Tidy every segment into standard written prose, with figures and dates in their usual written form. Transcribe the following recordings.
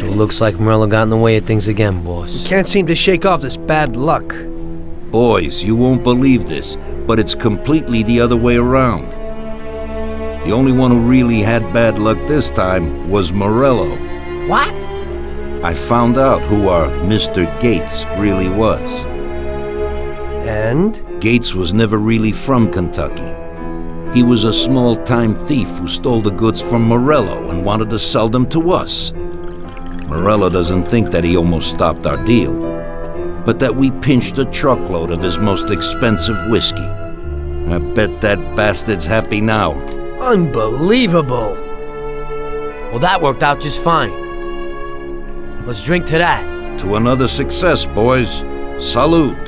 So it looks like Morello got in the way of things again, boss. Can't seem to shake off this bad luck. Boys, you won't believe this, but it's completely the other way around. The only one who really had bad luck this time was Morello. What? I found out who our Mr. Gates really was. And? Gates was never really from Kentucky. He was a small-time thief who stole the goods from Morello and wanted to sell them to us. Morello doesn't think that he almost stopped our deal, but that we pinched a truckload of his most expensive whiskey. I bet that bastard's happy now. Unbelievable! Well, that worked out just fine. Let's drink to that. To another success, boys. Salute.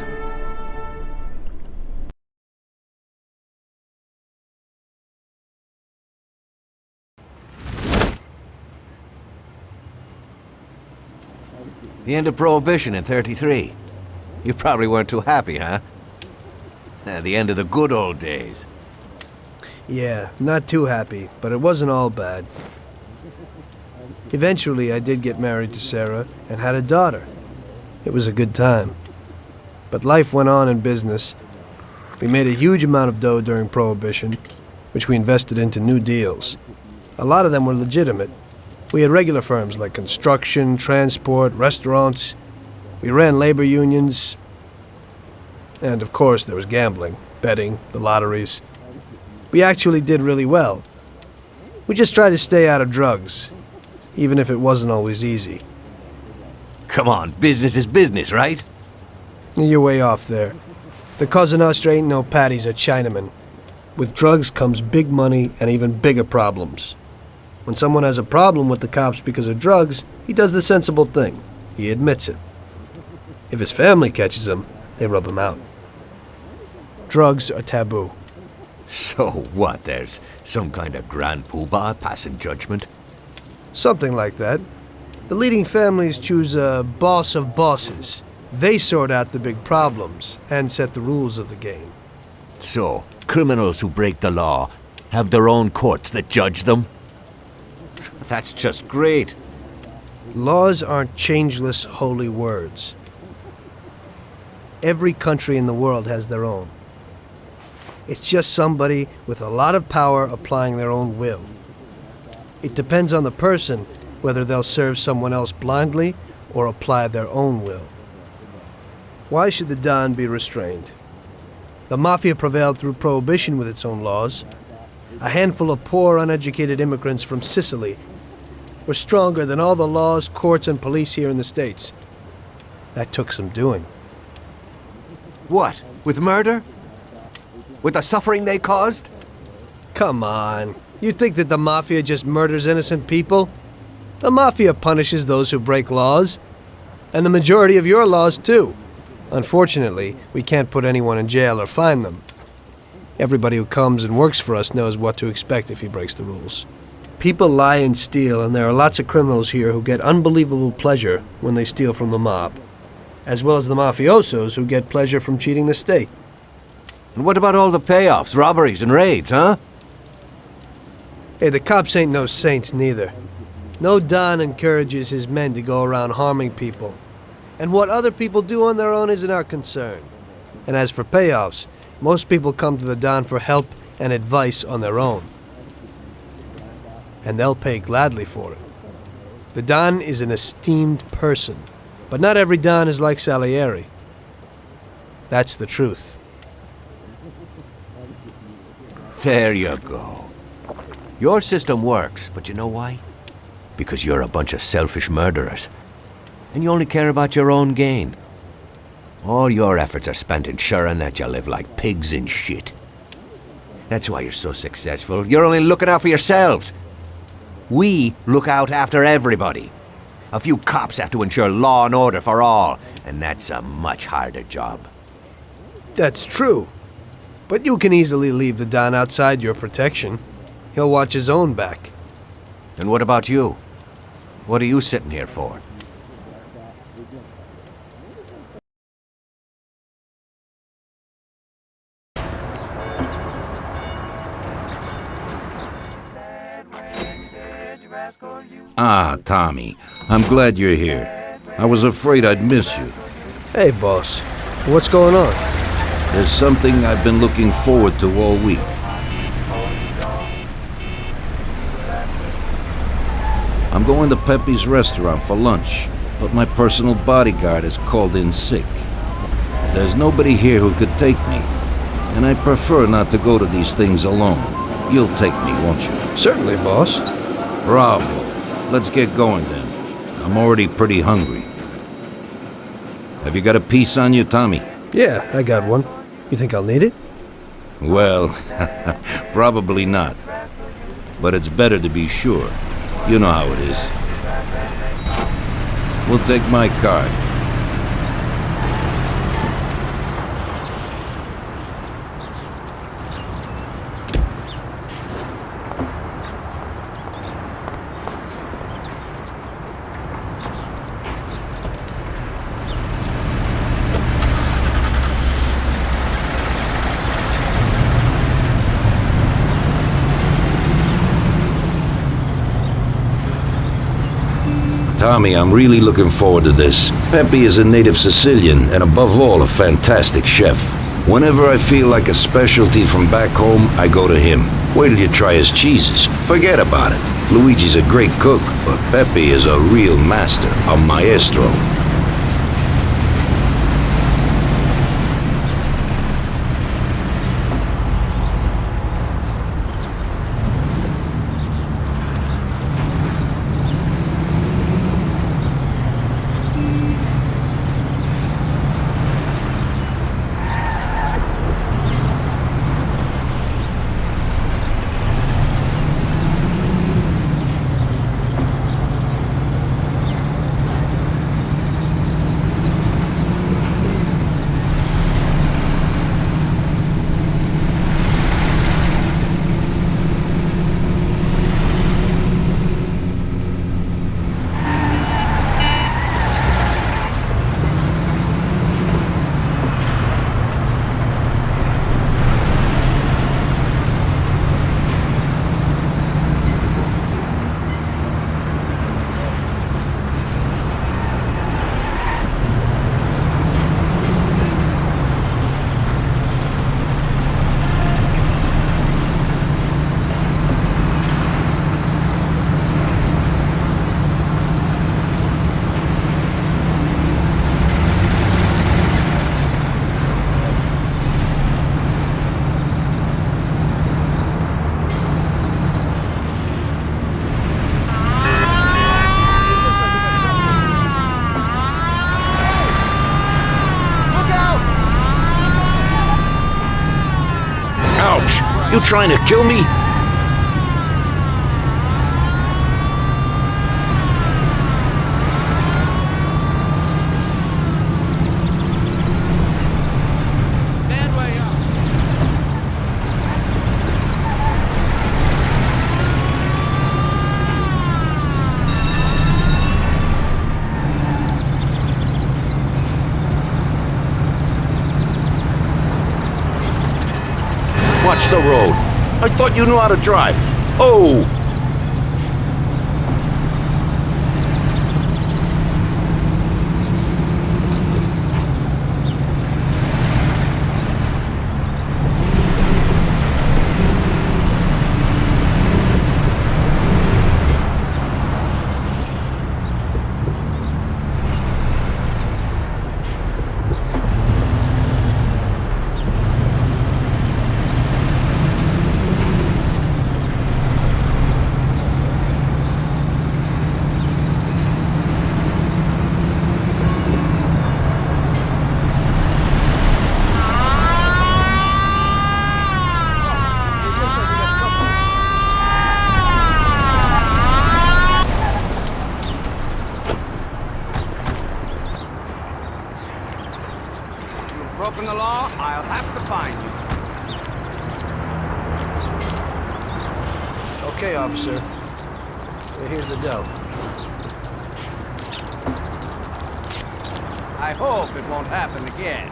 The end of Prohibition in '33. You probably weren't too happy, huh? The end of the good old days. Yeah, not too happy, but it wasn't all bad. Eventually, I did get married to Sarah and had a daughter. It was a good time. But life went on in business. We made a huge amount of dough during Prohibition, which we invested into new deals. A lot of them were legitimate. We had regular firms like construction, transport, restaurants. We ran labor unions. And of course, there was gambling, betting, the lotteries. We actually did really well. We just tried to stay out of drugs, even if it wasn't always easy. Come on, business is business, right? You're way off there. The Cosa Nostra ain't no patties or Chinamen. With drugs comes big money and even bigger problems. When someone has a problem with the cops because of drugs, he does the sensible thing. He admits it. If his family catches him, they rub him out. Drugs are taboo. So what, there's some kind of grand poobah passing judgment? Something like that. The leading families choose a boss of bosses. They sort out the big problems and set the rules of the game. So, criminals who break the law have their own courts that judge them? That's just great. Laws aren't changeless holy words. Every country in the world has their own. It's just somebody with a lot of power applying their own will. It depends on the person whether they'll serve someone else blindly or apply their own will. Why should the Don be restrained? The Mafia prevailed through Prohibition with its own laws. A handful of poor, uneducated immigrants from Sicily were stronger than all the laws, courts, and police here in the States. That took some doing. What? With murder? With the suffering they caused? Come on. You think that the Mafia just murders innocent people? The Mafia punishes those who break laws. And the majority of your laws, too. Unfortunately, we can't put anyone in jail or fine them. Everybody who comes and works for us knows what to expect if he breaks the rules. People lie and steal, and there are lots of criminals here who get unbelievable pleasure when they steal from the mob, as well as the mafiosos who get pleasure from cheating the state. And what about all the payoffs, robberies, and raids, huh? Hey, the cops ain't no saints neither. No Don encourages his men to go around harming people. And what other people do on their own isn't our concern. And as for payoffs, most people come to the Don for help and advice on their own. And they'll pay gladly for it. The Don is an esteemed person, but not every Don is like Salieri. That's the truth. There you go. Your system works, but you know why? Because you're a bunch of selfish murderers. And you only care about your own gain. All your efforts are spent ensuring that you live like pigs in shit. That's why you're so successful. You're only looking out for yourselves. We look out after everybody. A few cops have to ensure law and order for all, and that's a much harder job. That's true. But you can easily leave the Don outside your protection. He'll watch his own back. And what about you? What are you sitting here for? Ah, Tommy, I'm glad you're here. I was afraid I'd miss you. Hey, boss. What's going on? There's something I've been looking forward to all week. I'm going to Pepe's restaurant for lunch, but my personal bodyguard is called in sick. There's nobody here who could take me, and I prefer not to go to these things alone. You'll take me, won't you? Certainly, boss. Bravo. Let's get going then. I'm already pretty hungry. Have you got a piece on you, Tommy? Yeah, I got one. You think I'll need it? Well, probably not. But it's better to be sure. You know how it is. We'll take my card. Tommy, I'm really looking forward to this. Pepe is a native Sicilian and above all a fantastic chef. Whenever I feel like a specialty from back home, I go to him. Wait till you try his cheeses. Forget about it. Luigi's a great cook, but Pepe is a real master, a maestro. You trying to kill me? Watch the road. I thought you knew how to drive. Oh! Broken the law, I'll have to find you. Okay, officer. Here's the dough. I hope it won't happen again.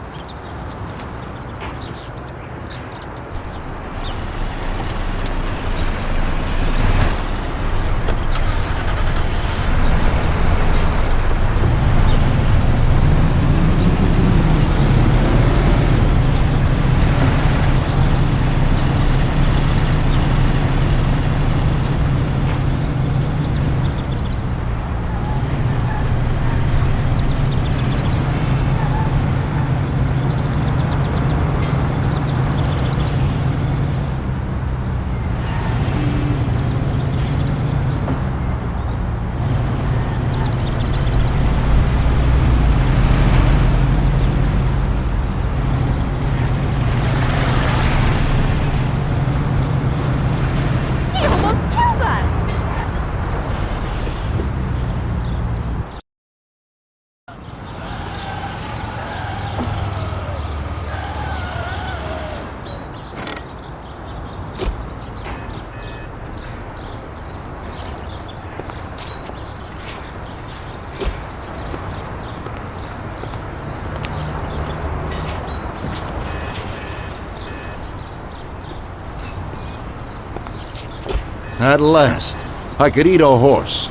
At last. I could eat a horse.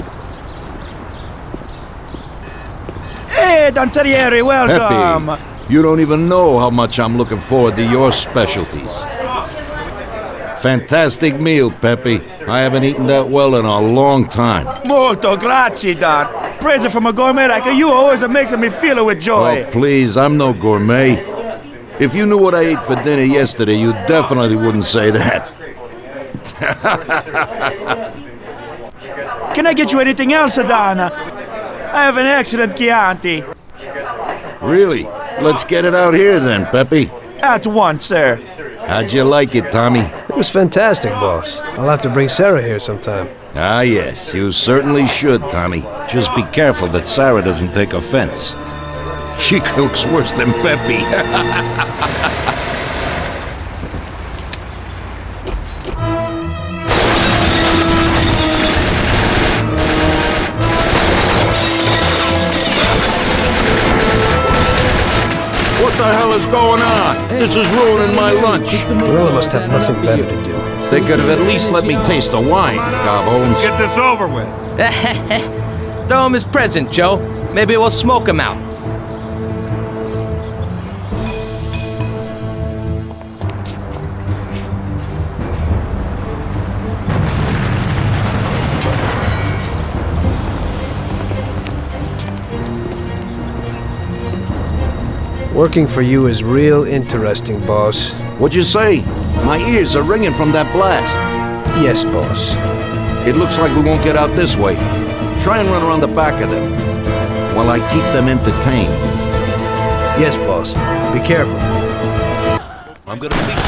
Hey, Danzarieri, welcome! Pepe, you don't even know how much I'm looking forward to your specialties. Fantastic meal, Pepe. I haven't eaten that well in a long time. Molto grazie, Don. Praise from a gourmet like you always makes me feel with joy. Oh, please, I'm no gourmet. If you knew what I ate for dinner yesterday, you definitely wouldn't say that. Can I get you anything else, Don? I have an excellent Chianti. Really? Let's get it out here then, Pepe. At once, sir. How'd you like it, Tommy? It was fantastic, boss. I'll have to bring Sarah here sometime. Ah, yes, you certainly should, Tommy. Just be careful that Sarah doesn't take offense. She cooks worse than Pepe. What the hell is going on? This is ruining my lunch. Morella must have nothing better to do. They could have at least let me taste the wine, Gobbones. Get this over with. Throw him his present, Joe. Maybe we'll smoke him out. Working for you is real interesting, boss. What'd you say? My ears are ringing from that blast. Yes, boss. It looks like we won't get out this way. Try and run around the back of them while I keep them entertained. Yes, boss. Be careful. I'm gonna be...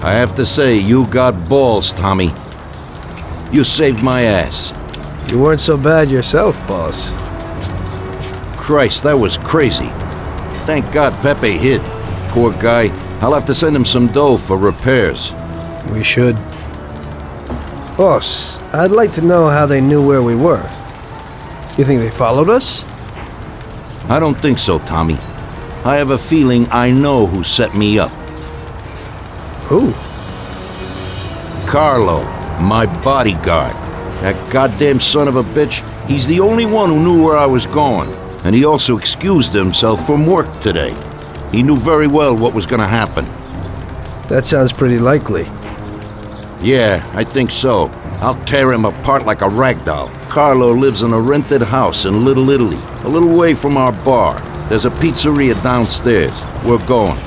I have to say, you got balls, Tommy. You saved my ass. You weren't so bad yourself, boss. Christ, that was crazy. Thank God Pepe hid. Poor guy. I'll have to send him some dough for repairs. We should. Boss, I'd like to know how they knew where we were. You think they followed us? I don't think so, Tommy. I have a feeling I know who set me up. Who? Carlo, my bodyguard. That goddamn son of a bitch, he's the only one who knew where I was going. And he also excused himself from work today. He knew very well what was gonna happen. That sounds pretty likely. Yeah, I think so. I'll tear him apart like a rag doll. Carlo lives in a rented house in Little Italy, a little way from our bar. There's a pizzeria downstairs. We're going.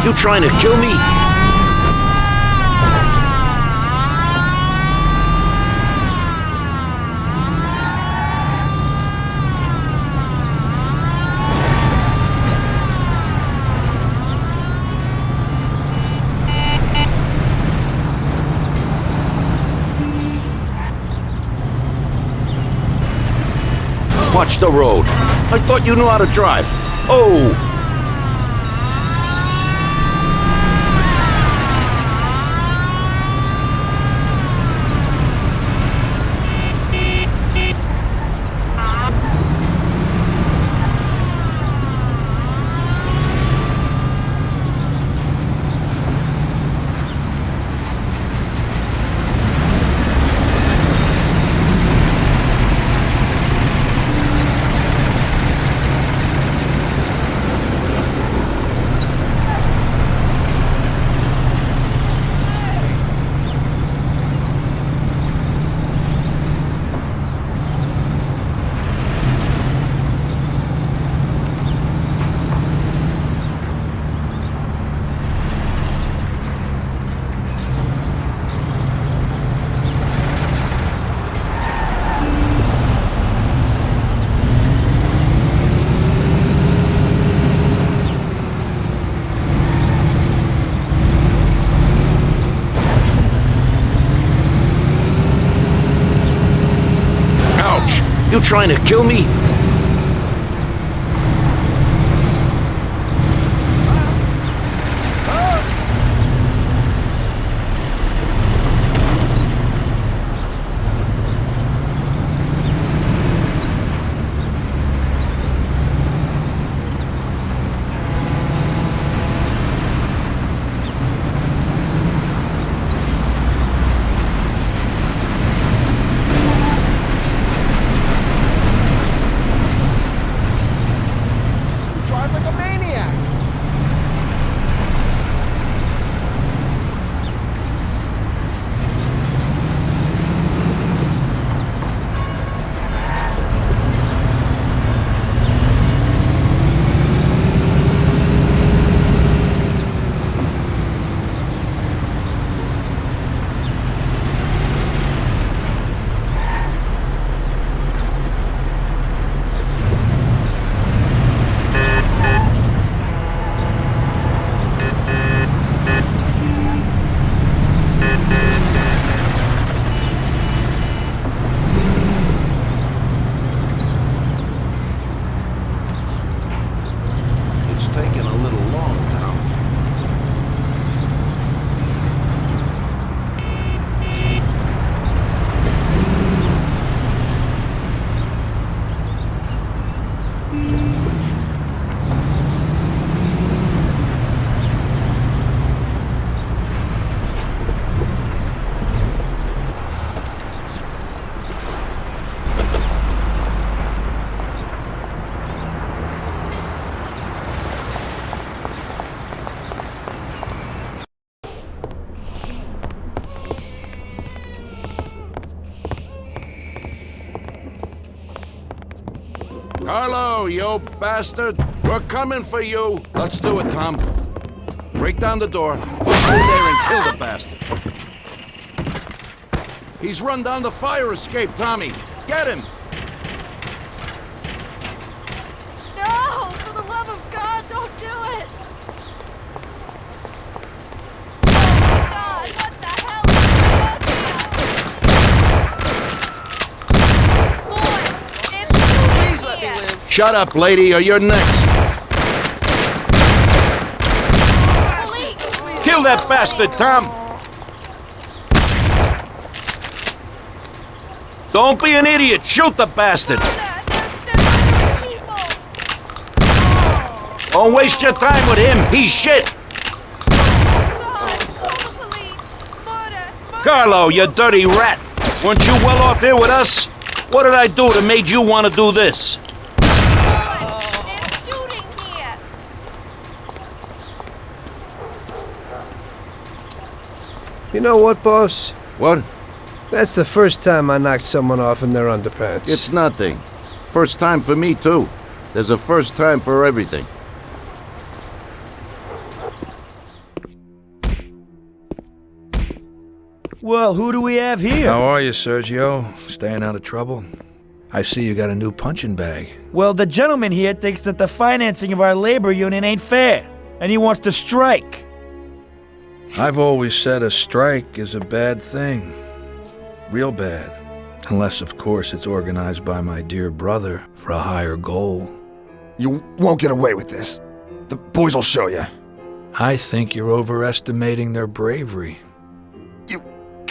You trying to kill me? Watch the road. I thought you knew how to drive. Oh! You trying to kill me? Carlo, you bastard! We're coming for you! Let's do it, Tom. Break down the door, go there and kill the bastard. He's run down the fire escape, Tommy. Get him! No! For the love of God, don't do it! Oh, God, what the hell is Lord, it's Please let me live. Shut up, lady, or you're next. Police! Kill that bastard, Tom! Don't be an idiot! Shoot the bastard! Don't waste your time with him! He's shit! Carlo, you dirty rat! Weren't you well off here with us? What did I do that made you want to do this? It's shooting here! You know what, boss? What? That's the first time I knocked someone off in their underpants. It's nothing. First time for me, too. There's a first time for everything. Well, who do we have here? How are you, Sergio? Staying out of trouble? I see you got a new punching bag. Well, the gentleman here thinks that the financing of our labor union ain't fair, and he wants to strike. I've always said a strike is a bad thing. Real bad. Unless, of course, it's organized by my dear brother for a higher goal. You won't get away with this. The boys will show you. I think you're overestimating their bravery. You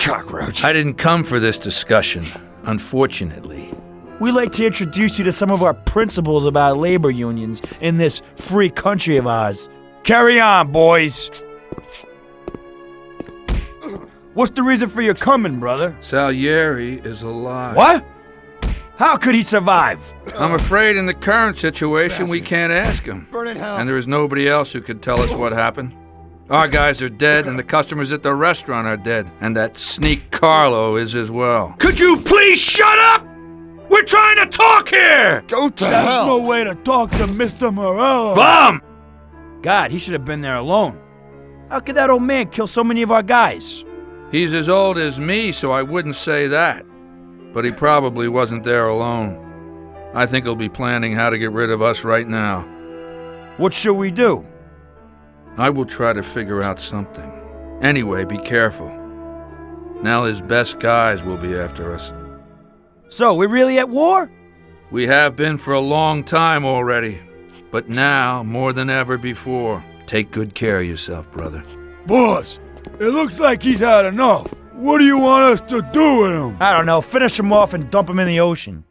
cockroach. I didn't come for this discussion, unfortunately. We'd like to introduce you to some of our principles about labor unions in this free country of ours. Carry on, boys. What's the reason for your coming, brother? Salieri is alive. What? How could he survive? I'm afraid in the current situation we can't ask him. Burn in hell. And there is nobody else who could tell us what happened. Our guys are dead, and the customers at the restaurant are dead. And that sneak Carlo is as well. Could you please shut up? We're trying to talk here! Go to That's hell. no way to talk to Mr. Morello. Bum! God, he should have been there alone. How could that old man kill so many of our guys? He's as old as me, so I wouldn't say that. But he probably wasn't there alone. I think he'll be planning how to get rid of us right now. What should we do? I will try to figure out something. Anyway, be careful. Now his best guys will be after us. So, we're really at war? We have been for a long time already. But now, more than ever before, take good care of yourself, brother. Boss, it looks like he's had enough. What do you want us to do with him? I don't know. Finish him off and dump him in the ocean.